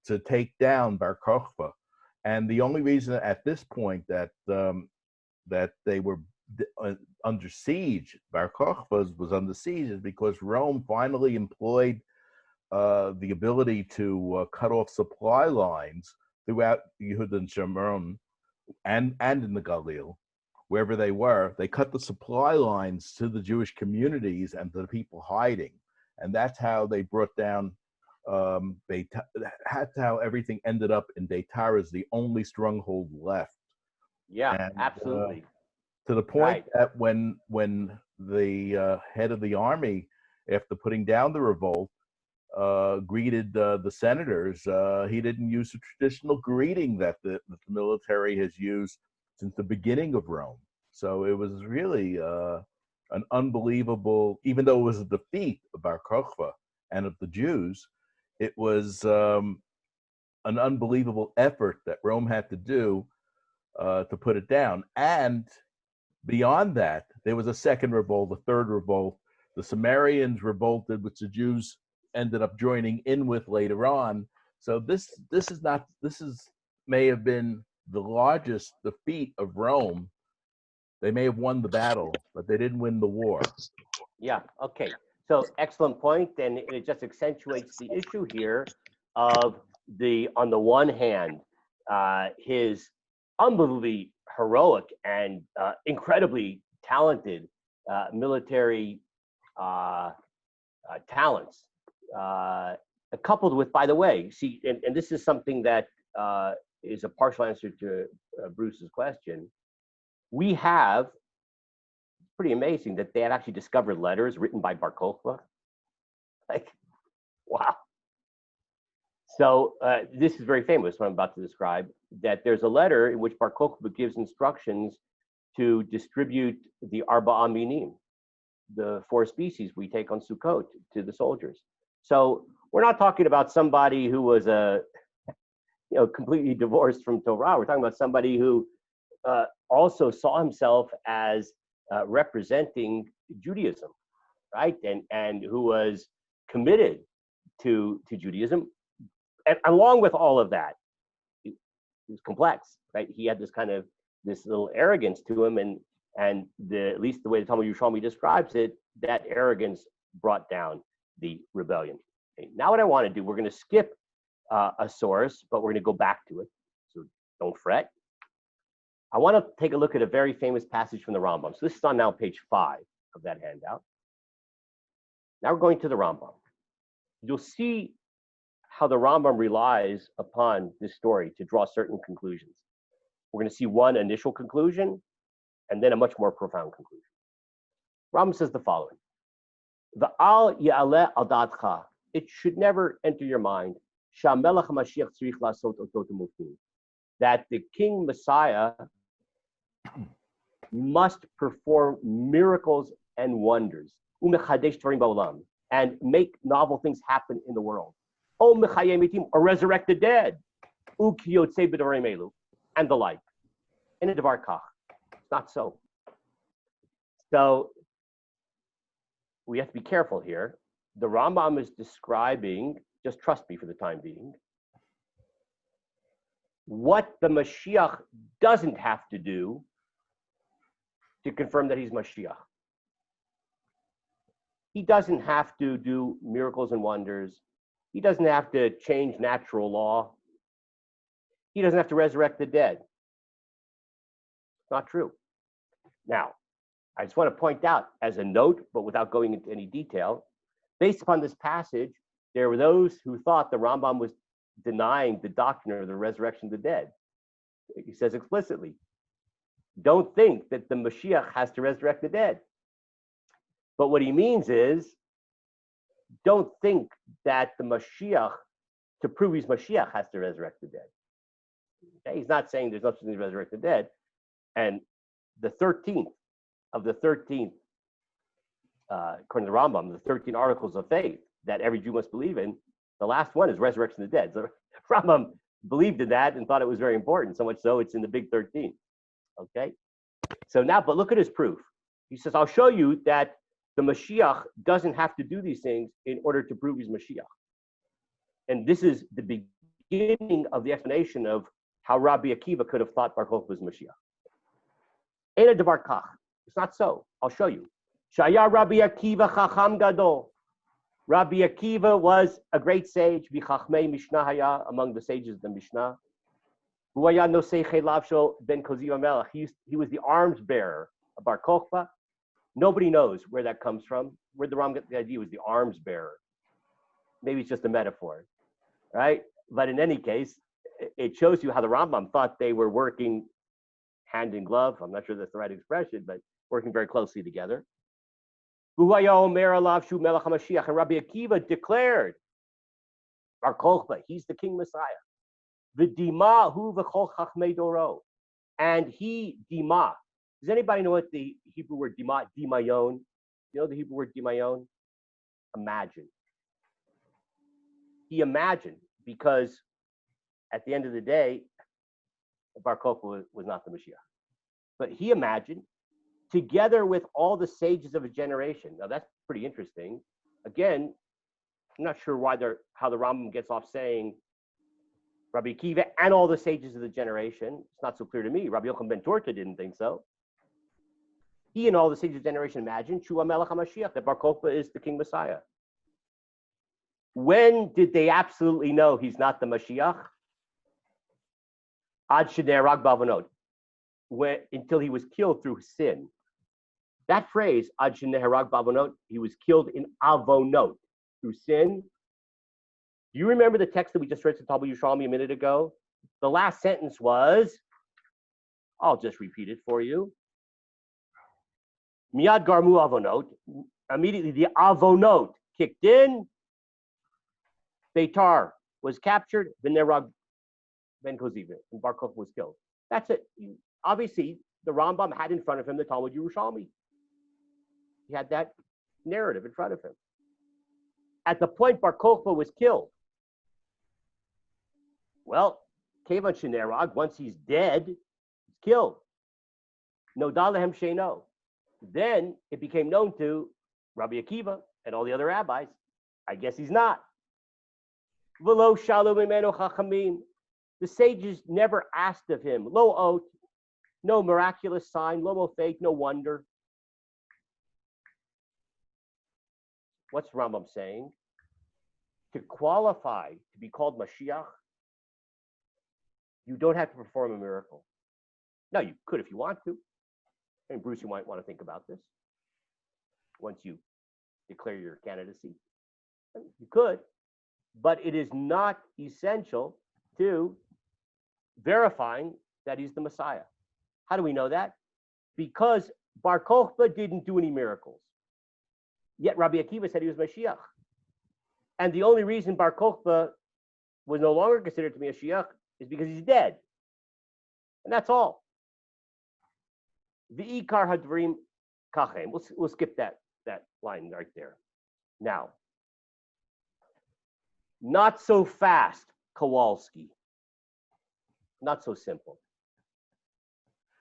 to take down Bar Kokhba. And the only reason at this point that they were under siege, Bar Kokhba was under siege, is because Rome finally employed the ability to cut off supply lines throughout Yehuda and Shomron and in the Galil, wherever they were. They cut the supply lines to the Jewish communities and to the people hiding, and that's how they brought down. That's how everything ended up in Beitar as the only stronghold left.
Yeah, and, absolutely.
To the point that when the head of the army, after putting down the revolt, greeted the senators, he didn't use the traditional greeting that the military has used since the beginning of Rome. So it was really an unbelievable, even though it was a defeat of Bar Kokhba and of the Jews, it was an unbelievable effort that Rome had to do to put it down. And beyond that, there was a second revolt, a third revolt. The Sumerians revolted, which the Jews ended up joining in with later on. So this may have been the largest defeat of Rome. They may have won the battle, but they didn't win the war.
Yeah, okay. So excellent point, and it just accentuates the issue here of on the one hand, his unbelievably heroic and incredibly talented military talents, coupled with, by the way, see, and this is something that is a partial answer to Bruce's question. We have, it's pretty amazing that they had actually discovered letters written by Bar Kokhba. Like, wow. So this is very famous, what I'm about to describe, that there's a letter in which Bar Kokhba gives instructions to distribute the Arba Aminim, the 4 species we take on Sukkot, to the soldiers. So we're not talking about somebody who was completely divorced from Torah. We're talking about somebody who also saw himself as representing Judaism, right? And who was committed to Judaism. And along with all of that, he was complex, right? He had this little arrogance to him, and And at least the way the Talmud Yerushalmi describes it, that arrogance brought down the rebellion. Okay, now what I want to do, we're going to skip a source, but we're going to go back to it. So don't fret. I want to take a look at a very famous passage from the Rambam. So this is on now page 5 of that handout. Now we're going to the Rambam. You'll see how the Rambam relies upon this story to draw certain conclusions. We're going to see one initial conclusion and then a much more profound conclusion. Rambam says the following: V'al ya'aleh al da'atcha, it should never enter your mind she'hamelech HaMashiach tzarich la'asot otot ha'mufnim, that the King Messiah must perform miracles and wonders, u'mechadesh dvarim ba'olam, and make novel things happen in the world, or resurrect the dead, u'kiyotzei b'dvarim elu, and the like. In a devar kach, it's not so. So we have to be careful here. The Rambam is describing, just trust me for the time being, what the Mashiach doesn't have to do to confirm that he's Mashiach. He doesn't have to do miracles and wonders. He doesn't have to change natural law. He doesn't have to resurrect the dead. It's not true. Now, I just want to point out as a note, but without going into any detail, based upon this passage, there were those who thought the Rambam was denying the doctrine of the resurrection of the dead. He says explicitly, don't think that the Mashiach has to resurrect the dead. But what he means is, don't think that the Mashiach, to prove he's Mashiach, has to resurrect the dead. Okay? He's not saying there's no such thing as resurrect the dead. And the 13th of the 13th, according to the Rambam, the 13 articles of faith that every Jew must believe in, the last one is resurrection of the dead. So Rambam believed in that and thought it was very important, so much so it's in the big 13. Okay? So now, but look at his proof. He says, I'll show you that the Mashiach doesn't have to do these things in order to prove he's Mashiach. And this is the beginning of the explanation of how Rabbi Akiva could have thought Bar Kokhba was Mashiach. Eina devar kach. It's not so. I'll show you. Shaya Rabbi Akiva chacham gadol. Rabbi Akiva was a great sage, v'chachmei Mishnah haya, among the sages of the Mishnah. Hu haya nosei chelav shel ben Koziv HaMelech. He was the arms bearer of Bar Kokhba. Nobody knows where that comes from. Where the Rambam got the idea was the arms bearer. Maybe it's just a metaphor, right? But in any case, it shows you how the Rambam thought they were working hand in glove. I'm not sure that's the right expression, but working very closely together. And Rabbi Akiva declared, Bar Kokhba, he's the King Messiah. And he, dima. Does anybody know what the Hebrew word dima, dimayon? You know the Hebrew word dimayon? Imagine. He imagined, because at the end of the day, Bar Kokhba was not the Mashiach. But he imagined, together with all the sages of a generation. Now that's pretty interesting. Again, I'm not sure how the Rambam gets off saying Rabbi Akiva and all the sages of the generation. It's not so clear to me. Rabbi Yochanan ben Torta didn't think so. He and all the sages of the generation imagined Shu HaMelech HaMashiach, that Bar Kokhba is the King Messiah. When did they absolutely know he's not the Mashiach? Ad shene'erag ba'avonot, until he was killed through sin. That phrase, Ad shene'erag ba'avonot, he was killed in avonot, through sin. Do you remember the text that we just read to Talmud Yerushalmi a minute ago? The last sentence was, I'll just repeat it for you. Miyad garmu avonot, immediately the avonot kicked in. Beitar was captured, V'nerag ben Koziv, and Bar Kokhba was killed. That's it. Obviously, the Rambam had in front of him the Talmud Yerushalmi. He had that narrative in front of him. At the point Bar Kokhba was killed, well, Kevan Shenerag, once he's dead, he's killed. No dalahem sheino. Then it became known to Rabbi Akiva and all the other rabbis. I guess he's not. V'lo shalu mimenu chachamim. The sages never asked of him, lo ot, No miraculous sign, lomo fake, no wonder. What's Rambam saying? To qualify to be called Mashiach, you don't have to perform a miracle. Now, you could if you want to. And Bruce, you might want to think about this once you declare your candidacy. You could, but it is not essential to verifying that he's the Messiah. How do we know that? Because Bar Kokhba didn't do any miracles. Yet Rabbi Akiva said he was Mashiach. And the only reason Bar Kokhba was no longer considered to be Mashiach is because he's dead. And that's all. The Ikar Hadvarim Kachem. We'll skip that line right there. Now, not so fast, Kowalski. Not so simple.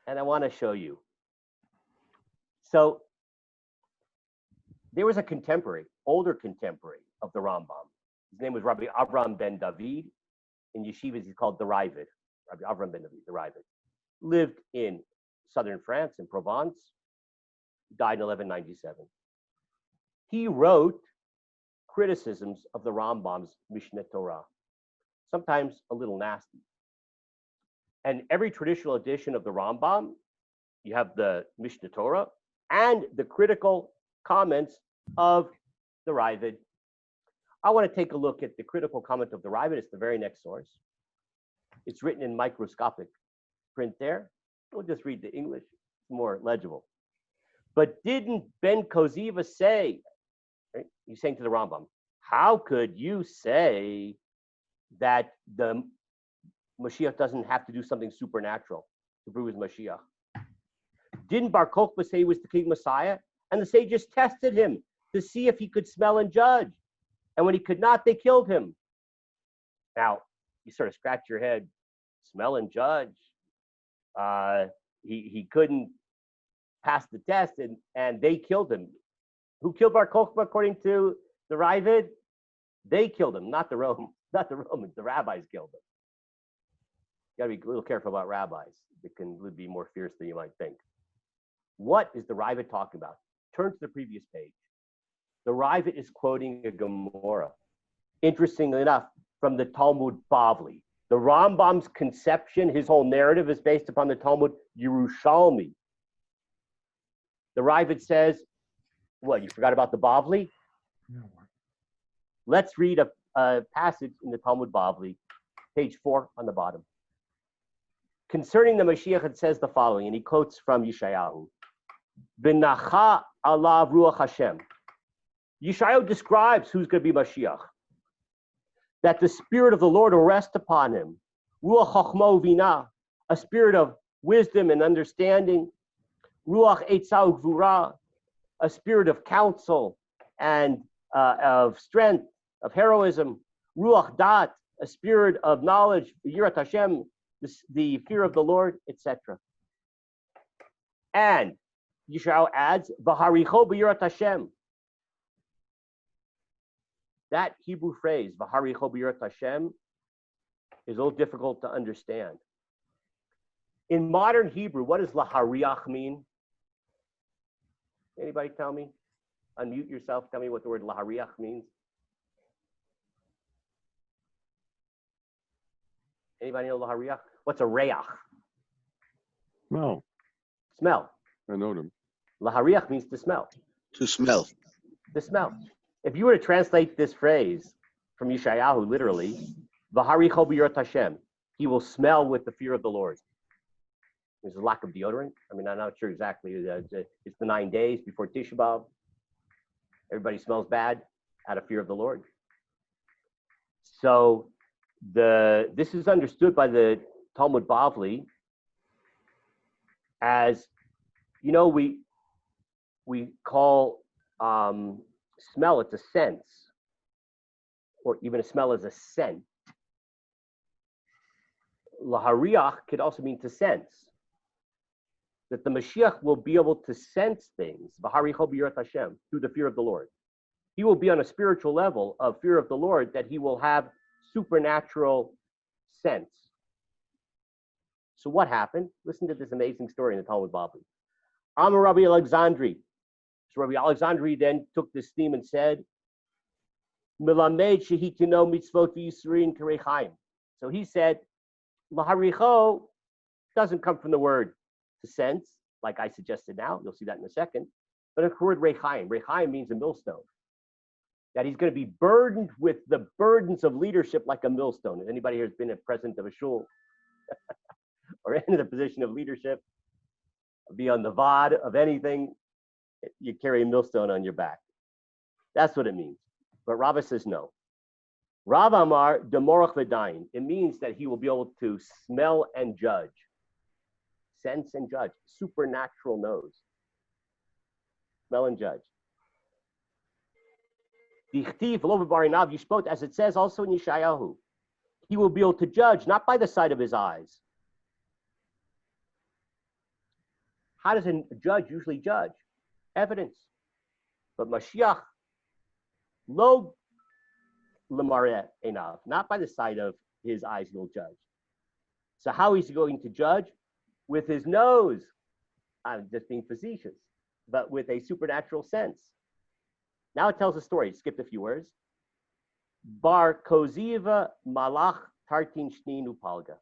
And I want to show you. So there was a contemporary, older contemporary of the Rambam. His name was Rabbi Avram ben David. In yeshivas, he's called the Ravid. Rabbi Avram ben David, the Ravid. Lived in southern France, in Provence. Died in 1197. He wrote criticisms of the Rambam's Mishneh Torah, sometimes a little nasty. And every traditional edition of the Rambam, you have the Mishneh Torah and the critical comments of the Ravid. I want to take a look at the critical comment of the Ravid. It's the very next source. It's written in microscopic print there. We'll just read the English. It's more legible. But didn't Ben Koziva say, right? He's saying to the Rambam, how could you say that the Mashiach doesn't have to do something supernatural to prove his Mashiach? Didn't Bar Kokhba say he was the King Messiah? And the sages tested him to see if he could smell and judge. And when he could not, they killed him. Now, you sort of scratch your head, smell and judge. He couldn't pass the test, and they killed him. Who killed Bar Kokhba according to the Ravid? They killed him, not the Romans. The rabbis killed him. You got to be a little careful about rabbis. They can be more fierce than you might think. What is the Ravid talking about? Turn to the previous page. The Ravid is quoting a Gemara. Interestingly enough, from the Talmud Bavli. The Rambam's conception, his whole narrative is based upon the Talmud Yerushalmi. The Ravid says, what, you forgot about the Bavli? No. Let's read a passage in the Talmud Bavli, page 4 on the bottom. Concerning the Mashiach, it says the following, and he quotes from Yeshayahu. B'nacha alav ruach Hashem. Yeshayahu describes who's going to be Mashiach. That the spirit of the Lord will rest upon him. Ruach chachma u'vina, a spirit of wisdom and understanding. Ruach etzah u'gvura, a spirit of counsel and of strength, of heroism. Ruach dat, a spirit of knowledge. Yirat Hashem, the fear of the Lord, etc. And Yeshayahu adds, V'haricho b'yirat Hashem. That Hebrew phrase, V'haricho b'yirat Hashem, is a little difficult to understand. In modern Hebrew, what does lahariach mean? Anybody tell me? Unmute yourself. Tell me what the word lahariach means. Anybody know lahariach? What's a reach?
No.
Smell.
I know them.
Lahariach means to smell.
To smell.
To smell. If you were to translate this phrase from Yeshayahu, literally, V'haricho b'yirat Hashem, he will smell with the fear of the Lord. There's a lack of deodorant. I mean, I'm not sure exactly. It's the 9 days before Tisha B'Av. Everybody smells bad out of fear of the Lord. So this is understood by the Talmud Bavli as, you know, we call smell, it's a sense, or even a smell as a scent. Lahariach could also mean to sense. That the Mashiach will be able to sense things, V'haricho b'yirat Hashem, through the fear of the Lord. He will be on a spiritual level of fear of the Lord, that he will have supernatural sense. So what happened? Listen to this amazing story in the Talmud Bavli. Amar Rabbi Alexandri. So Rabbi Alexandri then took this theme and said, Milamed shehitino mitzvot v'yisrin karechaim. So he said, laharicho doesn't come from the word to sense, like I suggested now. You'll see that in a second. But the word rechaim. Rechaim means a millstone. That he's going to be burdened with the burdens of leadership like a millstone. If anybody here has been a president of a shul or in the position of leadership, be on the VOD of anything, you carry a millstone on your back. That's what it means. But Rabbi says no. Rav Amar demorach v'dayin. It means that he will be able to smell and judge, sense and judge, supernatural nose, smell and judge. Dichtiv lo b'barinav yishpot, as it says also in Yeshayahu, he will be able to judge not by the sight of his eyes. How does a judge usually judge? Evidence. But Mashiach, lo l'mareh enav, not by the sight of his eyes he'll judge. So how is he going to judge? With his nose. I'm just being facetious, but with a supernatural sense. Now it tells a story. Skipped a few words. Bar Koziva Malach Tartin Shninu Palga.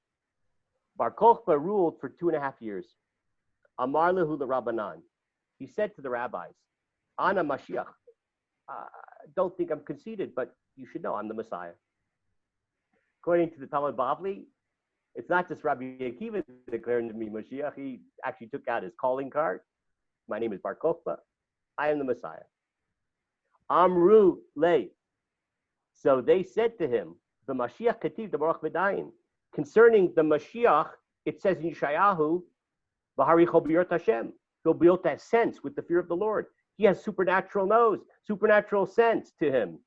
Bar Kochba ruled for 2.5 years. Amar lehu Rabbanan. He said to the rabbis, Ana Mashiach. Don't think I'm conceited, but you should know I'm the Messiah. According to the Talmud Bavli, it's not just Rabbi Akiva declaring to me Mashiach. He actually took out his calling card. My name is Bar Kochba. I am the Messiah. Amru lei. So they said to him, the Mashiach kativ demorach v'dayin. Concerning the Mashiach, it says in Yeshayahu, v'haricho b'yirot Hashem. He'll be able to have sense with the fear of the Lord. He has supernatural nose, supernatural sense to him.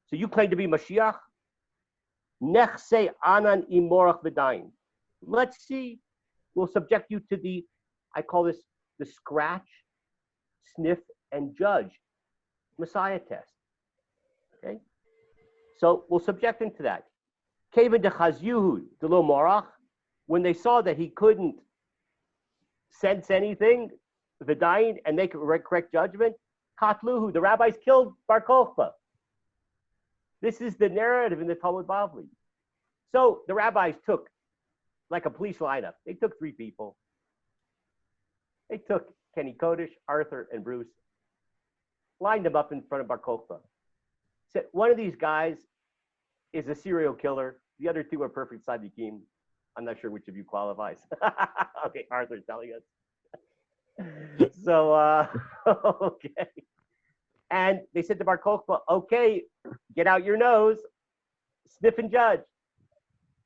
So you claim to be Mashiach? Nechse anan imorach v'dayin. Let's see. We'll subject you to the, I call this the scratch, sniff, and judge Messiah test. Okay? So we'll subject him to that. Kevin de Chazyuhu de lo morach, when they saw that he couldn't sense anything, v'dayin, and make a correct judgment, katluhu, the rabbis killed Bar Kochba. This is the narrative in the Talmud Bavli. So the rabbis took, like a police lineup, they took 3 people. They took Kenny Kodesh, Arthur, and Bruce, lined them up in front of Bar Kochba. Said, one of these guys is a serial killer. The other 2 are perfect tzaddikim. I'm not sure which of you qualifies. Okay, Arthur's telling us. So, okay. And they said to Bar Kochba, okay, get out your nose, sniff and judge.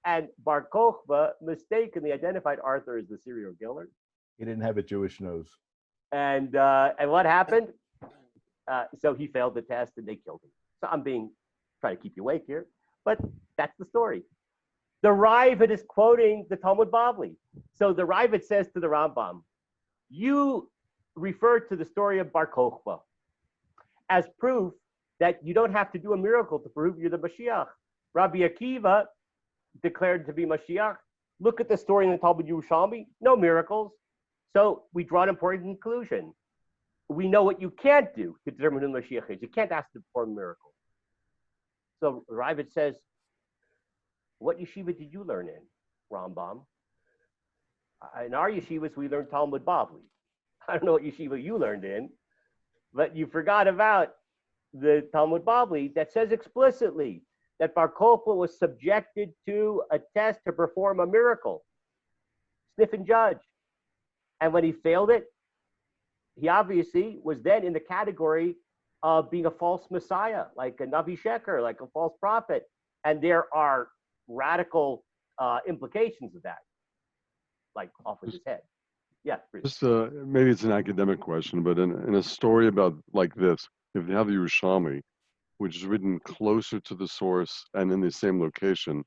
And Bar Kochba mistakenly identified Arthur as the serial killer.
He didn't have a Jewish nose.
And what happened? So he failed the test and they killed him. So I'm trying to keep you awake here, but that's the story. The Ravid is quoting the Talmud Bavli. So the Ravid says to the Rambam, you refer to the story of Bar Kochba as proof that you don't have to do a miracle to prove you're the Mashiach. Rabbi Akiva declared to be Mashiach. Look at the story in the Talmud Yerushalmi, no miracles. So we draw an important conclusion. We know what you can't do to determine who the Mashiach is. You can't ask to perform miracles. So Ravid says, what yeshiva did you learn in, Rambam? In our yeshivas, we learned Talmud Bavli. I don't know what yeshiva you learned in, but you forgot about the Talmud Bavli that says explicitly that Bar Kochba was subjected to a test to perform a miracle, sniff and judge. And when he failed it, he obviously was then in the category of being a false messiah, like a Navi Sheker, like a false prophet. And there are radical implications of that, like off with his head. Yeah.
Just maybe it's an academic question, but in a story about like this, if you have the Yerushalmi, which is written closer to the source and in the same location,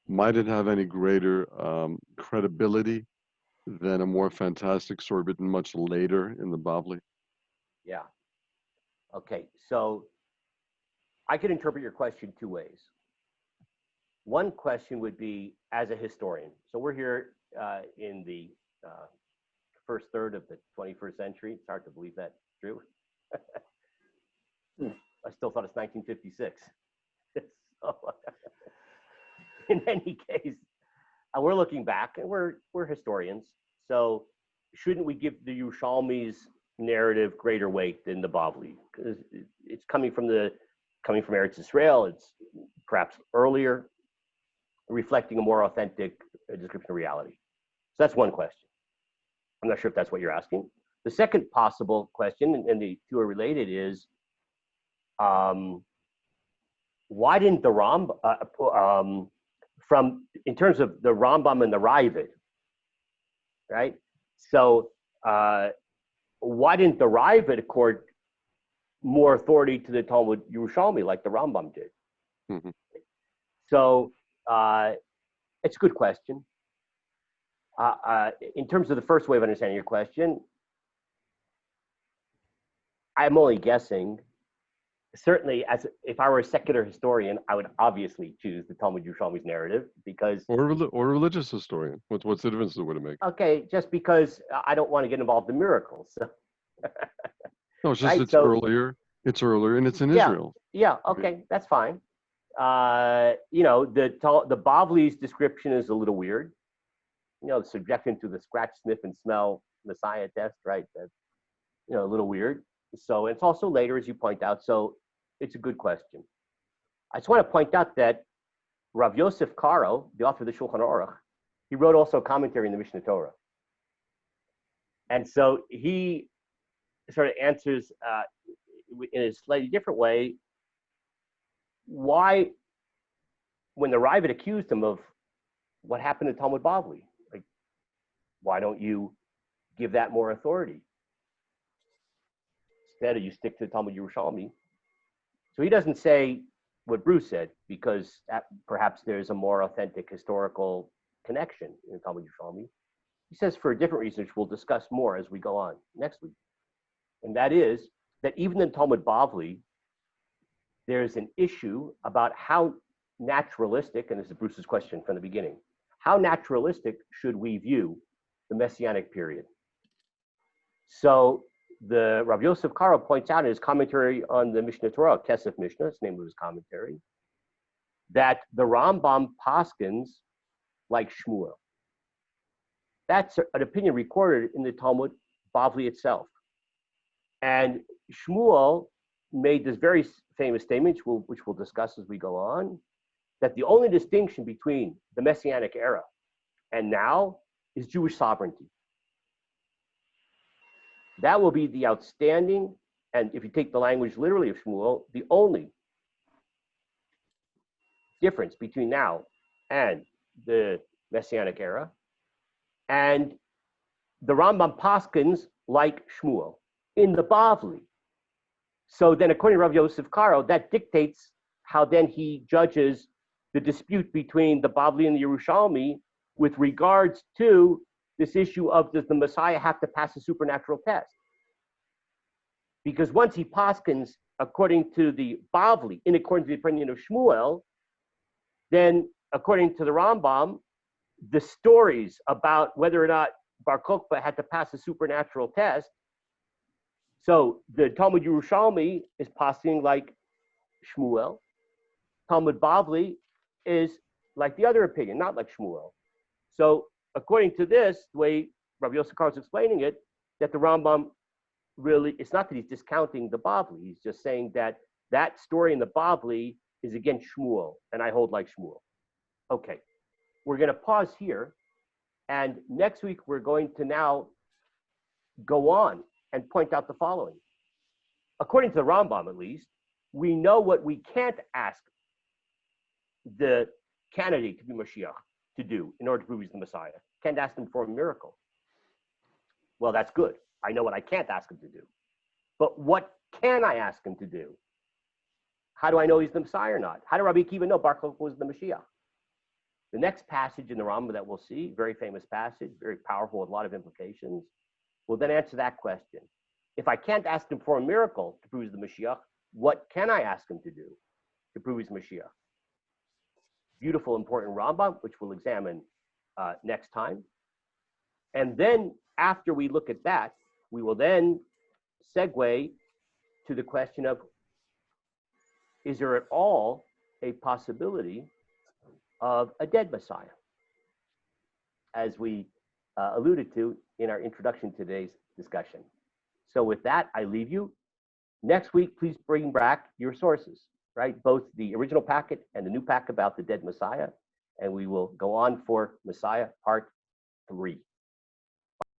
might it have any greater credibility than a more fantastic story written much later in the Bavli?
Yeah. Okay, so I can interpret your question 2 ways. One question would be, as a historian, so we're here in the first third of the 21st century. It's hard to believe that's true. I still thought it's 1956. So, in any case, we're looking back, and we're historians. So shouldn't we give the Yerushalmi's narrative greater weight than the Bavli? Because it's coming from Eretz Israel. It's perhaps earlier, reflecting a more authentic description of reality. So that's one question. I'm not sure if that's what you're asking. The second possible question, and the two are related, is why didn't the in terms of the Rambam and the Ravid, right? So why didn't the Ravid accord more authority to the Talmud Yerushalmi like the Rambam did?
Mm-hmm.
So it's a good question. In terms of the first way of understanding your question, I'm only guessing. Certainly, if I were a secular historian, I would obviously choose the Talmud Yerushalmi's narrative because,
or a religious historian. What's the difference that would it make?
Okay, just because I don't want to get involved in miracles. So.
No, it's just
right?
it's earlier. It's earlier, and it's in Israel.
Yeah. Okay, that's fine. The Bavli's description is a little weird. Subjecting to the scratch, sniff, and smell Messiah test, right? That's a little weird. So it's also later, as you point out. So it's a good question. I just want to point out that Rav Yosef Karo, the author of the Shulchan Aruch, he wrote also a commentary in the Mishnah Torah. And so he sort of answers in a slightly different way why, when the Ravid accused him of what happened to Talmud Bavli, like, why don't you give that more authority? Instead, you stick to the Talmud Yerushalmi. So he doesn't say what Bruce said, because perhaps there's a more authentic historical connection in the Talmud Yerushalmi. He says for a different reason, which we'll discuss more as we go on next week. And that is that even in Talmud Bavli, there's an issue about how naturalistic, and this is Bruce's question from the beginning, how naturalistic should we view the messianic period? So the Rav Yosef Karo points out in his commentary on the Mishnah Torah, Kesef Mishnah, it's the name of his commentary, that the Rambam paskins like Shmuel. That's an opinion recorded in the Talmud Bavli itself. And Shmuel made this very famous statement, which we'll discuss as we go on, that the only distinction between the Messianic era and now is Jewish sovereignty. That will be the outstanding, and if you take the language literally of Shmuel, the only difference between now and the Messianic era. And the Rambam paskins like Shmuel in the Bavli. So then, according to Rav Yosef Karo, that dictates how then he judges the dispute between the Bavli and the Yerushalmi with regards to this issue of, does the Messiah have to pass a supernatural test? Because once he paskins according to the Bavli, in accordance to the opinion of Shmuel, then according to the Rambam, the stories about whether or not Bar Kokhba had to pass a supernatural test, so the Talmud Yerushalmi is paskins like Shmuel. Talmud Bavli is like the other opinion, not like Shmuel. So according to this, the way Rabbi Yosef Karo is explaining it, that the Rambam really, it's not that he's discounting the Bavli, he's just saying that that story in the Bavli is against Shmuel, and I hold like Shmuel. Okay, we're going to pause here, and next week we're going to now go on and point out the following. According to the Rambam, at least, we know what we can't ask the candidate to be Mashiach to do in order to prove he's the Messiah. Can't ask him for a miracle. Well, that's good. I know what I can't ask him to do. But what can I ask him to do? How do I know he's the Messiah or not? How do Rabbi Akiva know Bar Kokhba was the Mashiach? The next passage in the Rambam that we'll see, very famous passage, very powerful with a lot of implications, will then answer that question. If I can't ask him for a miracle to prove he's the Mashiach, what can I ask him to do to prove he's Mashiach? beautiful, important Rambam, which we'll examine next time. And then after we look at that, we will then segue to the question of, is there at all a possibility of a dead Messiah? As we alluded to in our introduction to today's discussion. So with that, I leave you. Next week, please bring back your sources, right? Both the original packet and the new packet about the dead Messiah. And we will go on for Messiah Part 3.